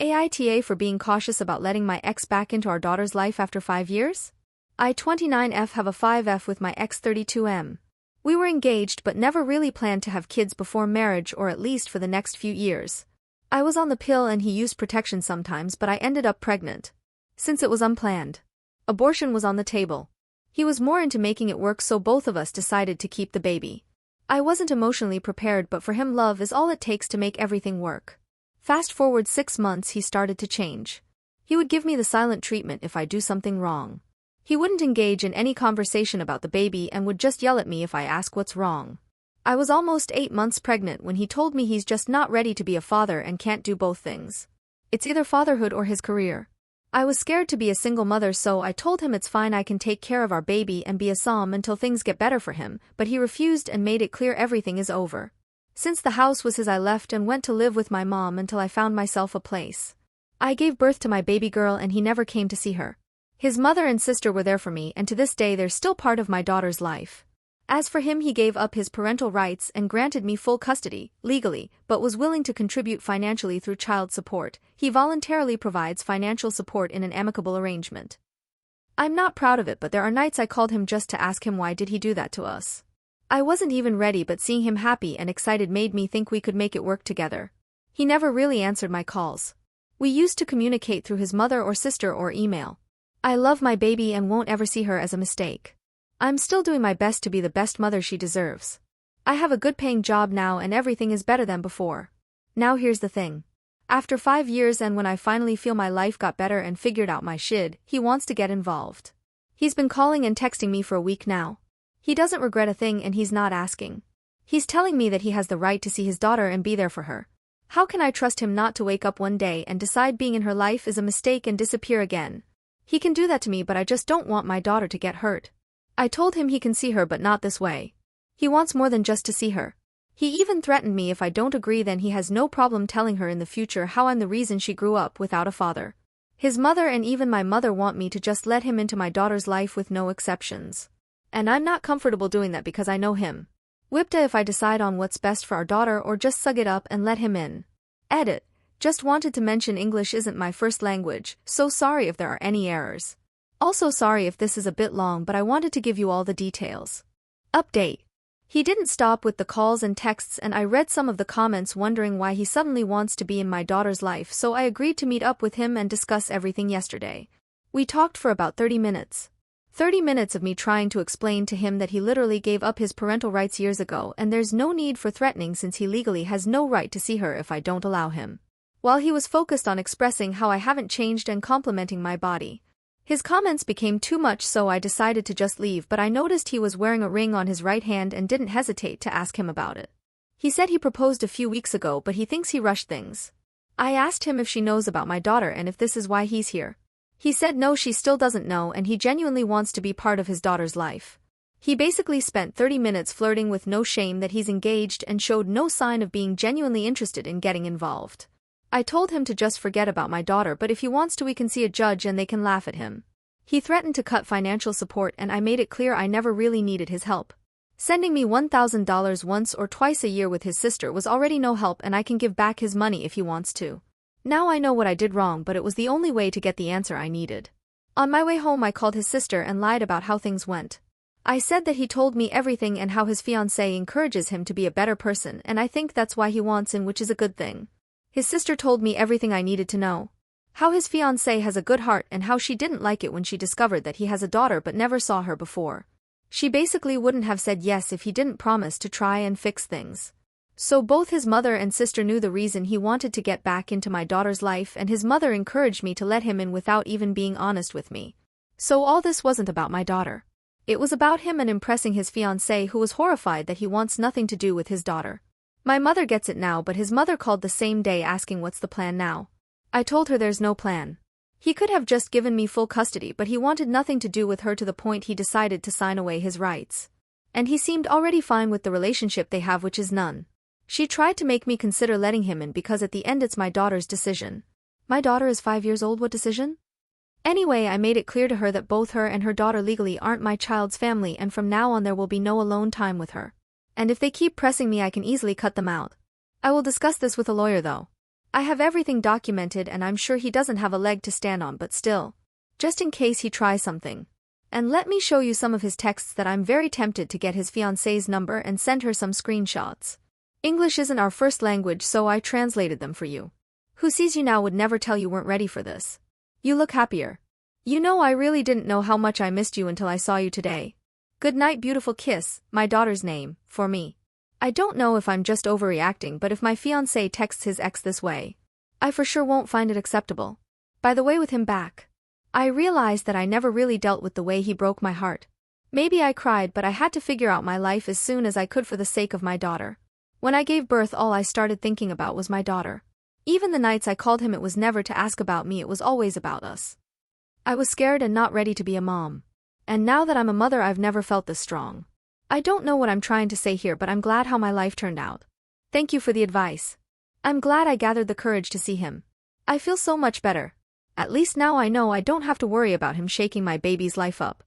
AITA for being cautious about letting my ex back into our daughter's life after 5 years? I 29F have a 5F with my ex 32M. We were engaged but never really planned to have kids before marriage, or at least for the next few years. I was on the pill and he used protection sometimes, but I ended up pregnant. Since it was unplanned. Abortion was on the table. He was more into making it work, so both of us decided to keep the baby. I wasn't emotionally prepared, but for him love is all it takes to make everything work. Fast forward 6 months, he started to change. He would give me the silent treatment if I do something wrong. He wouldn't engage in any conversation about the baby and would just yell at me if I ask what's wrong. I was almost 8 months pregnant when he told me he's just not ready to be a father and can't do both things. It's either fatherhood or his career. I was scared to be a single mother, so I told him it's fine, I can take care of our baby and be a som until things get better for him, but he refused and made it clear everything is over. Since the house was his, I left and went to live with my mom until I found myself a place. I gave birth to my baby girl and he never came to see her. His mother and sister were there for me, and to this day they're still part of my daughter's life. As for him, he gave up his parental rights and granted me full custody, legally, but was willing to contribute financially through child support. He voluntarily provides financial support in an amicable arrangement. I'm not proud of it, but there are nights I called him just to ask him why did he do that to us. I wasn't even ready, but seeing him happy and excited made me think we could make it work together. He never really answered my calls. We used to communicate through his mother or sister or email. I love my baby and won't ever see her as a mistake. I'm still doing my best to be the best mother she deserves. I have a good paying job now and everything is better than before. Now here's the thing. After 5 years and when I finally feel my life got better and figured out my shit, he wants to get involved. He's been calling and texting me for a week now. He doesn't regret a thing and he's not asking. He's telling me that he has the right to see his daughter and be there for her. How can I trust him not to wake up one day and decide being in her life is a mistake and disappear again? He can do that to me, but I just don't want my daughter to get hurt. I told him he can see her, but not this way. He wants more than just to see her. He even threatened me if I don't agree, then he has no problem telling her in the future how I'm the reason she grew up without a father. His mother and even my mother want me to just let him into my daughter's life with no exceptions. And I'm not comfortable doing that because I know him. Whipta if I decide on what's best for our daughter or just suck it up and let him in. Edit. Just wanted to mention English isn't my first language, so sorry if there are any errors. Also sorry if this is a bit long, but I wanted to give you all the details. Update. He didn't stop with the calls and texts, and I read some of the comments wondering why he suddenly wants to be in my daughter's life, so I agreed to meet up with him and discuss everything yesterday. We talked for about 30 minutes. 30 minutes of me trying to explain to him that he literally gave up his parental rights years ago and there's no need for threatening since he legally has no right to see her if I don't allow him. While he was focused on expressing how I haven't changed and complimenting my body. His comments became too much, so I decided to just leave, but I noticed he was wearing a ring on his right hand and didn't hesitate to ask him about it. He said he proposed a few weeks ago, but he thinks he rushed things. I asked him if she knows about my daughter and if this is why he's here. He said no, she still doesn't know, and he genuinely wants to be part of his daughter's life. He basically spent 30 minutes flirting with no shame that he's engaged and showed no sign of being genuinely interested in getting involved. I told him to just forget about my daughter, but if he wants to we can see a judge and they can laugh at him. He threatened to cut financial support and I made it clear I never really needed his help. Sending me $1,000 once or twice a year with his sister was already no help, and I can give back his money if he wants to. Now I know what I did wrong, but it was the only way to get the answer I needed. On my way home I called his sister and lied about how things went. I said that he told me everything and how his fiancée encourages him to be a better person, and I think that's why he wants in, which is a good thing. His sister told me everything I needed to know. How his fiancée has a good heart and how she didn't like it when she discovered that he has a daughter but never saw her before. She basically wouldn't have said yes if he didn't promise to try and fix things. So both his mother and sister knew the reason he wanted to get back into my daughter's life, and his mother encouraged me to let him in without even being honest with me. So all this wasn't about my daughter. It was about him and impressing his fiancée, who was horrified that he wants nothing to do with his daughter. My mother gets it now, but his mother called the same day asking what's the plan now. I told her there's no plan. He could have just given me full custody, but he wanted nothing to do with her to the point he decided to sign away his rights. And he seemed already fine with the relationship they have, which is none. She tried to make me consider letting him in because at the end it's my daughter's decision. My daughter is 5 years old, what decision? Anyway, I made it clear to her that both her and her daughter legally aren't my child's family, and from now on there will be no alone time with her. And if they keep pressing me I can easily cut them out. I will discuss this with a lawyer though. I have everything documented and I'm sure he doesn't have a leg to stand on, but still. Just in case he tries something. And let me show you some of his texts that I'm very tempted to get his fiancée's number and send her some screenshots. English isn't our first language, so I translated them for you. Who sees you now would never tell you weren't ready for this. You look happier. You know, I really didn't know how much I missed you until I saw you today. Good night, beautiful kiss, my daughter's name, for me. I don't know if I'm just overreacting, but if my fiancé texts his ex this way, I for sure won't find it acceptable. By the way, with him back, I realized that I never really dealt with the way he broke my heart. Maybe I cried, but I had to figure out my life as soon as I could for the sake of my daughter. When I gave birth, all I started thinking about was my daughter. Even the nights I called him, it was never to ask about me, it was always about us. I was scared and not ready to be a mom. And now that I'm a mother, I've never felt this strong. I don't know what I'm trying to say here, but I'm glad how my life turned out. Thank you for the advice. I'm glad I gathered the courage to see him. I feel so much better. At least now I know I don't have to worry about him shaking my baby's life up.